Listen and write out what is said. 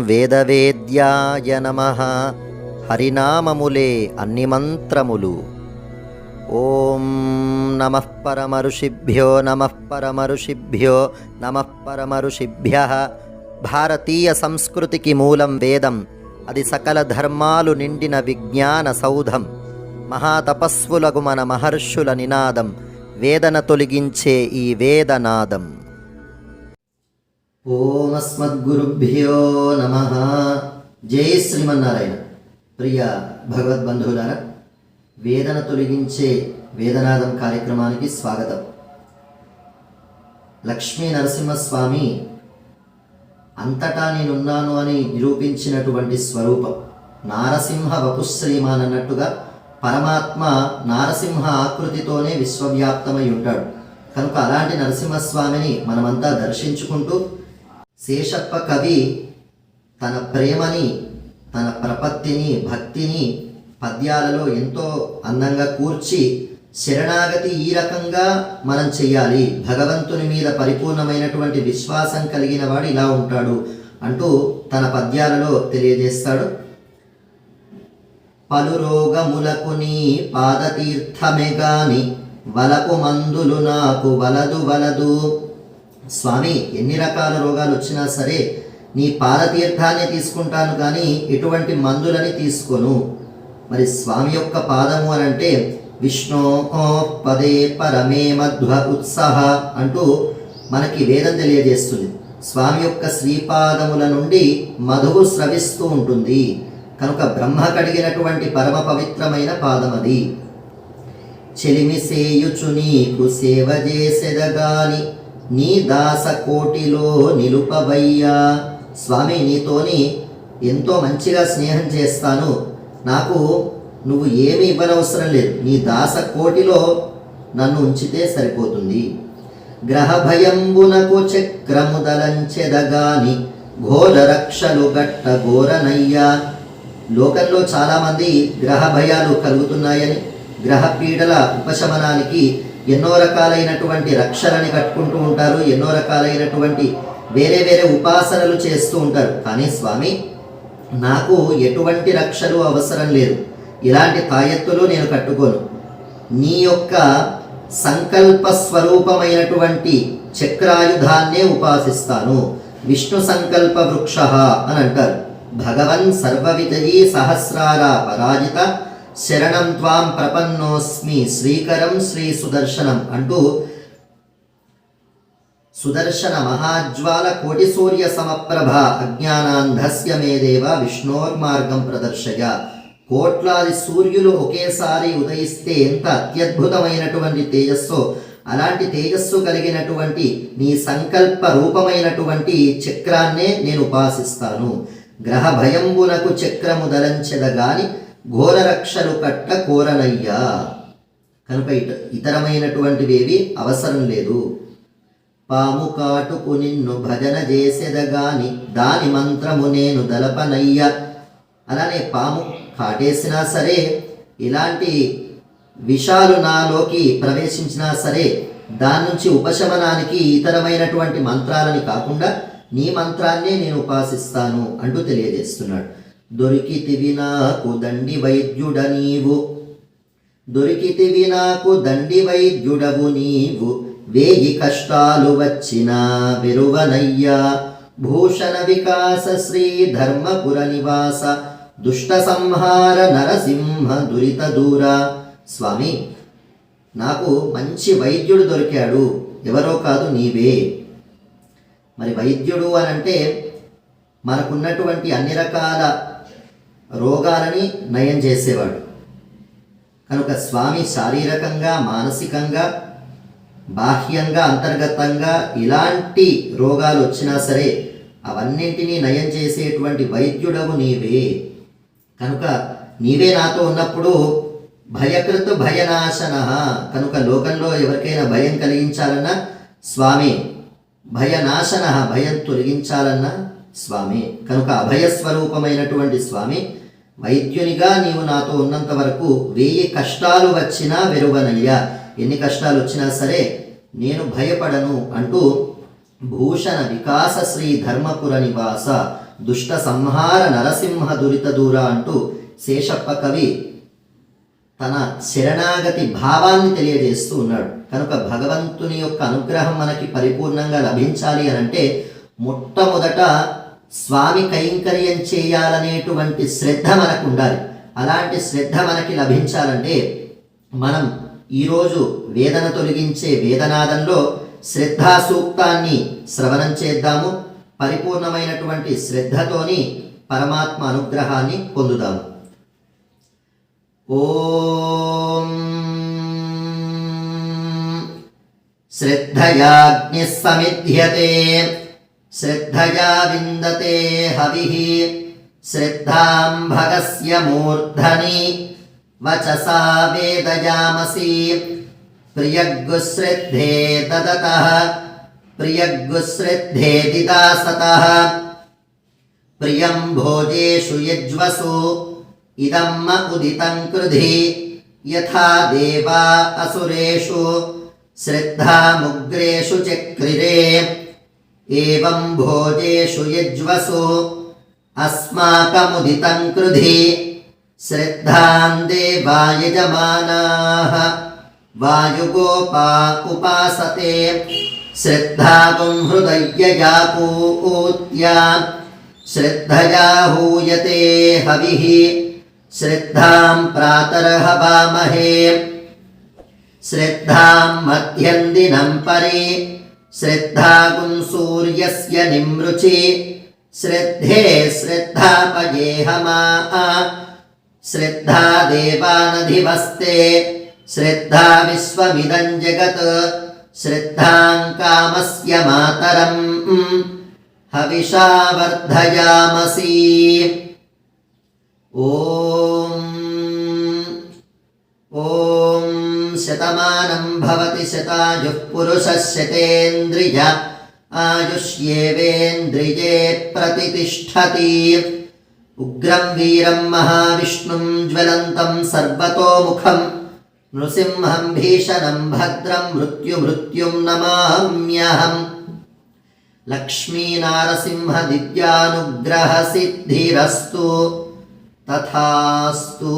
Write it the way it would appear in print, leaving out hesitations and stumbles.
వేదవేద్యాయ నమః. హరినామములే అన్ని మంత్రములు. ఓం నమః పరమఋషిభ్యో నమః పరమఋషిభ్యో నమః పరమఋషిభ్యః. భారతీయ సంస్కృతికి మూలం వేదం. అది సకల ధర్మాలు నిండిన విజ్ఞాన సౌధం. మహాతపస్వులకు మన మహర్షుల నినాదం. వేదన తొలగించే ఈ వేదనాదం. ఓం అస్మద్గురుభ్యో నమః. జై శ్రీమన్నారాయణ. ప్రియ భగవద్బంధువులారా, వేదన తొలగించే వేదనాదం కార్యక్రమానికి స్వాగతం. లక్ష్మీ నరసింహస్వామి అంతటా నేనున్నాను అని నిరూపించినటువంటి స్వరూపం. నారసింహ వపుశ్రీమాన్ అన్నట్టుగా పరమాత్మ నారసింహ ఆకృతితోనే విశ్వవ్యాప్తమై ఉంటాడు. కనుక అలాంటి నరసింహస్వామిని మనమంతా దర్శించుకుంటూ, శేషప్ప కవి తన ప్రేమని, తన ప్రపత్తిని, భక్తిని పద్యాలలో ఎంతో అందంగా కూర్చి, శరణాగతి ఈ రకంగా మనం చెయ్యాలి, భగవంతుని మీద పరిపూర్ణమైనటువంటి విశ్వాసం కలిగిన వాడు ఇలా ఉంటాడు అంటూ తన పద్యాలలో తెలియజేస్తాడు. పలు రోగములకు నీ పాదతీర్థమే గాని వలపు మందులు నాకు వలదు వలదు. స్వామి, ఎన్ని రకాల రోగాలు వచ్చినా సరే నీ పాదతీర్థాన్ని తీసుకుంటాను కానీ ఎటువంటి మందులని తీసుకోను. మరి స్వామి యొక్క పాదము అని అంటే విష్ణో పదే పరమే మధ్వ ఉత్సాహ అంటూ మనకి వేదం తెలియజేస్తుంది. స్వామి యొక్క శ్రీపాదముల నుండి మధువు స్రవిస్తూ ఉంటుంది. కనుక బ్రహ్మ కడిగినటువంటి పరమ పవిత్రమైన పాదం అది. చెలిమి సేయుచు నీకు సేవ చేసెదగాని నీ దాస కోటిలో నిలుపవయ్యా. స్వామి, నీతోని ఎంతో మంచిగా స్నేహం చేస్తాను, నాకు నువ్వు ఏమి ఇవ్వనవసరం లేదు, నీ దాస కోటిలో నన్ను ఉంచితే సరిపోతుంది. గ్రహ భయంబునకు చక్రముదలంచెదగాని ఘోర రక్షలు గట్ట ఘోరనయ్యా. లోకంలో చాలామంది గ్రహ భయాలు కలుగుతున్నాయని, గ్రహ పీడల ఉపశమనానికి ఎన్నో రకాలైనటువంటి రక్షలని కట్టుకుంటూ ఉంటారు, ఎన్నో రకాలైనటువంటి వేరే వేరే ఉపాసనలు చేస్తూ ఉంటారు. కానీ స్వామి, నాకు ఎటువంటి రక్షలు అవసరం లేదు, ఇలాంటి తాయెత్తులు నేను కట్టుకోను. నీ యొక్క సంకల్ప స్వరూపమైనటువంటి చక్రాయుధాన్నే ఉపాసిస్తాను. విష్ణు సంకల్ప వృక్ష అని అంటారు. భగవన్ సర్వవిజయీ సహస్రార పరాజిత శరణం త్వాం ప్రపన్నోస్మి శ్రీకరం శ్రీ సుదర్శనం అంటూ సుదర్శన మహాజ్వాల కోటి సూర్య సమప్రభ అజ్ఞానాంధస్య మే దేవ విష్ణోర్మార్గం ప్రదర్శయ. కోట్లాది సూర్యులు ఒకేసారి ఉదయిస్తే ఎంత అత్యద్భుతమైనటువంటి తేజస్సో, అలాంటి తేజస్సు కలిగినటువంటి నీ సంకల్ప రూపమైనటువంటి చక్రాన్నే నేను ఉపాసిస్తాను. గ్రహ భయంబునకు చక్రము దలంచెదగాని ఘోర రక్షలు కట్ట కోరనయ్యా. కనుక ఇతరమైనటువంటివేవి అవసరం లేదు. పాము కాటుకు నిన్ను భజన చేసేదగాని దాని మంత్రము నేను దలపనయ్య. అలానే పాము కాటేసినా సరే, ఇలాంటి విషాలు నాలోకి ప్రవేశించినా సరే, దాని నుంచి ఉపశమనానికి ఇతరమైనటువంటి మంత్రాలని కాకుండా నీ మంత్రాన్నే నేను ఉపాసిస్తాను అంటూ తెలియజేస్తున్నాడు. దొరికితివి నాకు దండి వైద్యుడ నీవు, దొరికితివి నాకు దండి వైద్యుడవు నీవు, వేయి కష్టాలు వచ్చిన వెరువనయ్యా. భూషణ వికాస శ్రీ ధర్మపుర నివాస దుష్ట సంహార నరసింహ దురిత దూర. స్వామి, నాకు మంచి వైద్యుడు దొరికాడు, ఎవరో కాదు నీవే. మరి వైద్యుడు అని అంటే మనకున్నటువంటి అన్ని రకాల రోగాలని నయం చేసేవాడు. కనుక స్వామి శారీరకంగా, మానసికంగా, బాహ్యంగా, అంతర్గతంగా ఇలాంటి రోగాలు వచ్చినా సరే అవన్నింటినీ నయం చేసేటువంటి వైద్యుడవు నీవే. కనుక నీవే నాతో ఉన్నప్పుడు భయకృత్ భయనాశన. కనుక లోకంలో ఎవరికైనా భయం కలిగించాలన్నా స్వామి, భయనాశన భయం తొలగించాలన్నా స్వామి. కనుక అభయస్వరూపమైనటువంటి స్వామి, వైద్యునిగా నీవు నాతో ఉన్నంత వరకు 1000 కష్టాలు వచ్చినా వెరువనయ్యా. ఎన్ని కష్టాలు వచ్చినా సరే నేను భయపడను అంటూ భూషణ వికాస శ్రీ ధర్మపుర నివాస దుష్ట సంహార నరసింహ దురిత దూర అంటూ శేషప్ప కవి తన శరణాగతి భావాన్ని తెలియజేస్తూ ఉన్నాడు. కనుక భగవంతుని యొక్క అనుగ్రహం మనకి పరిపూర్ణంగా లభించాలి అనంటే మొట్టమొదట స్వామి కైంకర్యం చేయాలనేటువంటి శ్రద్ధ మనకు ఉండాలి. అలాంటి శ్రద్ధ మనకి లభించాలంటే మనం ఈరోజు వేదన తొలగించే వేదనాదంలో శ్రద్ధా సూక్తాన్ని శ్రవణం చేద్దాము. పరిపూర్ణమైనటువంటి శ్రద్ధతోని పరమాత్మ అనుగ్రహాన్ని పొందుదాము. ఓం శ్రద్ధయాగ్నిః సమిధ్యతే శ్రద్ధయా విందతే హవిః శ్రద్ధాం భగస్య మూర్ధని వచసా వేదయామసి ప్రియగ్గుశ్రద్ధే దదతః ప్రియగ్గుశ్రద్ధే దిదాసతః ప్రియం భోజేషు యజ్వసు ఇదమ్మ ఉదితం కృధి యథా దేవా అసురేషు శ్రద్ధాముగ్రేషు చక్రిరే ఏవం భోజేషు యజ్వసు అస్మాకముదితం కృధి శ్రద్ధాం దేవా యజమానాః వాయుగోపా ఉపాసతే శ్రద్ధాగుం హృదయ్యయాకూత్యా శ్రద్ధయా హూయతే హవిః శ్రద్ధాం ప్రాతర్హవామహే శ్రద్ధాం మధ్యం దినం పరి శ్రద్ధాగుం సూర్యస్య నిమృచి శ్రద్ధే శ్రద్ధాపయేహమా శ్రద్ధా దేవానధివస్తే శ్రద్ధా విశ్వమిదం జగత్ శ్రద్ధాం కామస్య మాతరం హవిషా వర్ధయామసి. ఓం ఓం శతమానం భవతి శతాయుః పురుషः శతేంద్రియ ఆయుష్యేవేంద్రియే ప్రతితిష్ఠతి. ఉగ్రం వీరం మహావిష్ణుం జ్వలంతం సర్వతోముఖం నృసింహం భీషణం భద్రం మృత్యుం నమామ్యహం. లక్ష్మీనారసింహ దివ్యానుగ్రహ సిద్ధిరస్తు తథాస్తు.